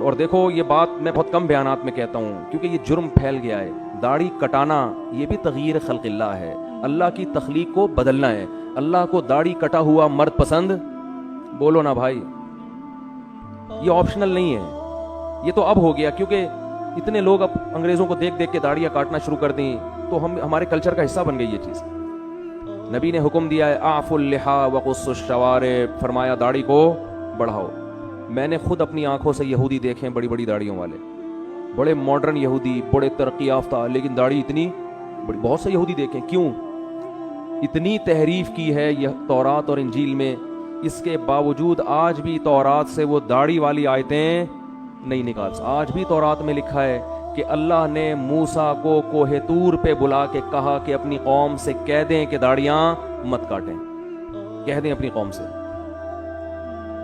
اور دیکھو یہ بات میں بہت کم بیانات میں کہتا ہوں کیونکہ یہ جرم پھیل گیا ہے. داڑھی کٹانا یہ بھی تغییر خلق اللہ ہے, اللہ کی تخلیق کو بدلنا ہے. اللہ کو داڑھی کٹا ہوا مرد پسند؟ بولو نا بھائی, یہ آپشنل نہیں ہے, یہ تو اب ہو گیا کیونکہ اتنے لوگ اب انگریزوں کو دیکھ دیکھ کے داڑیاں کاٹنا شروع کر دیں تو ہمارے کلچر کا حصہ بن گئی یہ چیز. نبی نے حکم دیا ہے اعفوا اللحا وقصوا الشوارب, فرمایا داڑھی کو بڑھاؤ. میں نے خود اپنی آنکھوں سے یہودی دیکھے ہیں, بڑی بڑی داڑھیوں والے, بڑے ماڈرن یہودی, بڑے ترقی یافتہ, لیکن داڑھی اتنی بڑی. بہت سے یہودی دیکھیں, کیوں؟ اتنی تحریف کی ہے یہ تورات اور انجیل میں, اس کے باوجود آج بھی تورات سے وہ داڑھی والی آیتیں نہیں نکال. آج بھی تورات میں لکھا ہے کہ اللہ نے موسیٰ کو کوہ طور پہ بلا کے کہا کہ اپنی قوم سے کہہ دیں کہ داڑیاں مت کاٹیں, کہہ دیں اپنی قوم سے.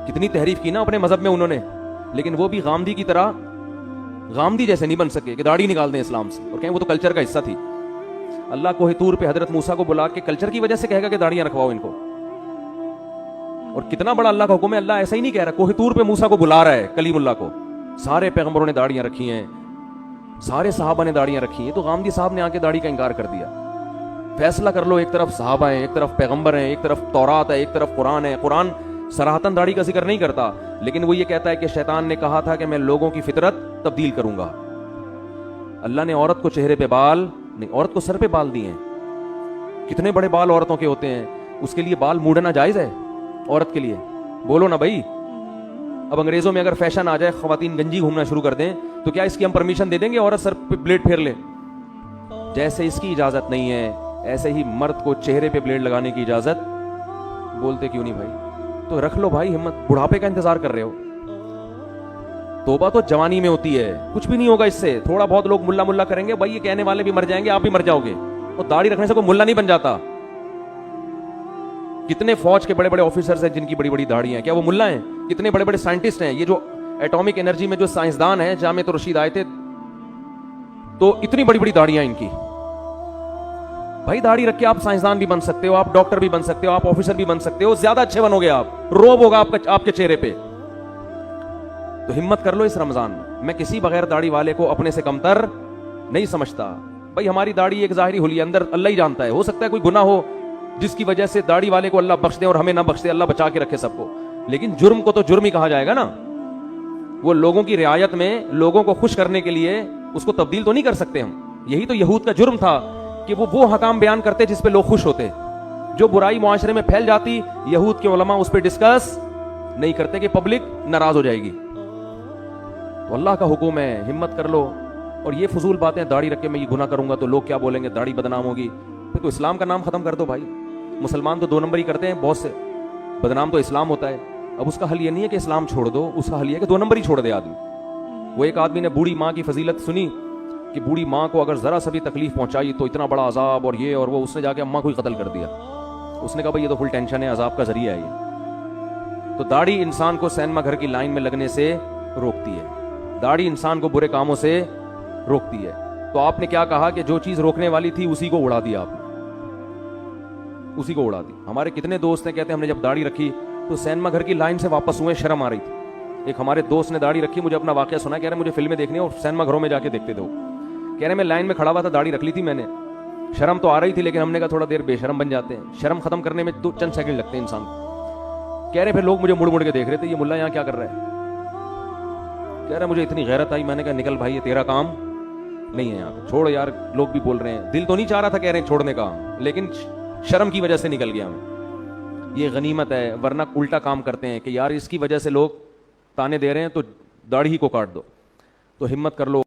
کتنی تحریف کی نا اپنے مذہب میں انہوں نے, لیکن وہ بھی غامدی کی طرح, غامدی جیسے نہیں بن سکے کہ داڑھی نکال دیں اسلام سے اور کہیں وہ تو کلچر کا حصہ تھی. اللہ کوہ طور پہ حضرت موسیٰ کو بلا کے کلچر کی وجہ سے کہے گا کہ داڑیاں رکھواؤ ان کو. اور کتنا بڑا اللہ کا حکم ہے, اللہ ایسا ہی نہیں کہہ رہا, کوہ طور پہ موسیٰ کو بلا رہا ہے, کلیم اللہ کو. سارے پیغمبروں نے داڑیاں رکھی ہیں, سارے صحابہ نے داڑیاں رکھی ہیں, تو غامدی صاحب نے آ کے داڑھی کا انکار کر دیا. فیصلہ کر لو, ایک طرف صحابہ ہیں, ایک طرف پیغمبر ہیں, ایک طرف تورات ہے, ایک طرف قرآن ہے. قرآن صراحتاً داڑھی کا ذکر نہیں کرتا, لیکن وہ یہ کہتا ہے کہ شیطان نے کہا تھا کہ میں لوگوں کی فطرت تبدیل کروں گا. اللہ نے عورت کو چہرے پہ بال نہیں, عورت کو سر پہ بال دیے ہیں. کتنے بڑے بال عورتوں کے ہوتے ہیں, اس کے لیے بال موڑنا جائز ہے عورت کے لیے؟ بولو نا بھائی. اب انگریزوں میں اگر فیشن آ جائے, خواتین گنجی گھومنا شروع کر دیں, تو کیا اس کی ہم پرمیشن دے دیں گے عورت سر پہ بلیڈ پھیر لے؟ جیسے اس کی اجازت نہیں ہے, ایسے ہی مرد کو چہرے پہ بلیڈ لگانے کی اجازت. بولتے کیوں نہیں بھائی؟ تو رکھ لو بھائی ہمت, بڑھاپے کا انتظار کر رہے ہو. توبہ تو جوانی میں ہوتی ہے, کچھ بھی نہیں ہوگا اس سے. تھوڑا بہت لوگ ملا ملا کریں گے, بھائی یہ کہنے والے بھی مر جائیں گے, آپ بھی مر جاؤ گے. اور داڑھی رکھنے سے کوئی ملا نہیں بن جاتا. کتنے فوج کے بڑے بڑے آفیسرز ہیں جن کی بڑی بڑی داڑھی ہیں, کیا وہ ملا ہیں؟ کتنے بڑے بڑے سائنٹسٹ ہیں, یہ جو ایٹامک انرجی میں جو سائنسدان ہیں, جامعۃ الرشید آئے تھے تو اتنی بڑی بڑی داڑیاں ان کی. بھائی داڑھی رکھ کے آپ سائنسدان بھی بن سکتے ہو, آپ ڈاکٹر بھی بن سکتے ہو, آپ آفیسر بھی بن سکتے ہو, زیادہ اچھے بنو گے آپ, روب ہوگا آپ کے چہرے پہ. تو ہمت کر لو اس رمضان میں. میں کسی بغیر داڑھی والے کو اپنے سے کمتر نہیں سمجھتا. بھائی ہماری داڑھی ایک ظاہری حلیہ, اندر اللہ ہی جانتا ہے. ہو سکتا ہے کوئی گناہ ہو جس کی وجہ سے داڑھی والے کو اللہ بخش دے اور ہمیں نہ بخش دے, اللہ بچا کے رکھے سب کو, لیکن جرم کو تو جرم ہی کہا جائے گا نا. وہ لوگوں کی رعایت میں لوگوں کو خوش کرنے کے لیے اس کو تبدیل تو نہیں کر سکتے ہم. یہی تو یہود کا جرم تھا کہ وہ حکام بیان کرتے جس پہ لوگ خوش ہوتے. جو برائی معاشرے میں پھیل جاتی, یہود کے علماء اس پہ ڈسکس نہیں کرتے کہ پبلک ناراض ہو جائے گی. تو اللہ کا حکم ہے, ہمت کر لو. اور یہ فضول باتیں, داڑھی رکھ کے میں یہ گناہ کروں گا تو لوگ کیا بولیں گے, داڑھی بدنام ہوگی, پھر تو اسلام کا نام ختم کر دو بھائی. مسلمان تو 2 نمبر ہی کرتے ہیں بہت سے, بدنام تو اسلام ہوتا ہے. اب اس کا حل یہ نہیں ہے کہ اسلام چھوڑ دو, اس کا حل یہ ہے کہ 2 نمبر ہی چھوڑ دے آدمی. وہ ایک آدمی نے بوڑھی ماں کی فضیلت سنی کہ بوڑھی ماں کو اگر ذرا سا بھی تکلیف پہنچائی تو اتنا بڑا عذاب اور یہ اور وہ, اس نے جا کے اماں کو ہی قتل کر دیا. اس نے کہا بھائی یہ تو فل ٹینشن ہے, عذاب کا ذریعہ ہے یہ. تو داڑھی انسان کو سینما گھر کی لائن میں لگنے سے روکتی ہے, داڑھی انسان کو برے کاموں سے روکتی ہے. تو آپ نے کیا کہا کہ جو چیز روکنے والی تھی اسی کو اڑا دیا آپ نے, اسی کو اڑا دی. ہمارے کتنے دوست ہیں کہتے ہیں ہم نے جب داڑھی رکھی تو سینما گھر کی لائن سے واپس ہوئے, شرم آ رہی تھی. ایک ہمارے دوست نے داڑھی رکھی, مجھے اپنا واقعہ سنا, کہہ رہے مجھے فلمیں دیکھنی اور سینما گھروں میں جا کے دیکھتے تھے. کہہ رہے میں لائن میں کھڑا ہوا تھا, داڑھی رکھ لی تھی میں نے, شرم تو آ رہی تھی لیکن ہم نے کہا تھوڑا دیر بے شرم بن جاتے ہیں, شرم ختم کرنے میں تو چند سیکنڈ لگتے ہیں انسان کو. کہہ رہے پھر لوگ مجھے مڑ مڑ کے دیکھ رہے تھے, یہ ملا یہاں کیا کر رہا ہے. کہہ رہے مجھے اتنی غیرت آئی, میں نے کہا نکل بھائی, یہ تیرا کام نہیں ہے یہاں پہ, چھوڑ یار. لوگ بھی بول رہے ہیں, دل تو نہیں چاہ رہا تھا کہہ رہے ہیں چھوڑنے کا, لیکن شرم کی وجہ سے نکل گیا میں. یہ غنیمت ہے, ورنہ الٹا کام کرتے ہیں کہ یار اس کی وجہ سے لوگ تانے دے رہے ہیں تو داڑھی کو کاٹ دو. تو ہمت کر لو.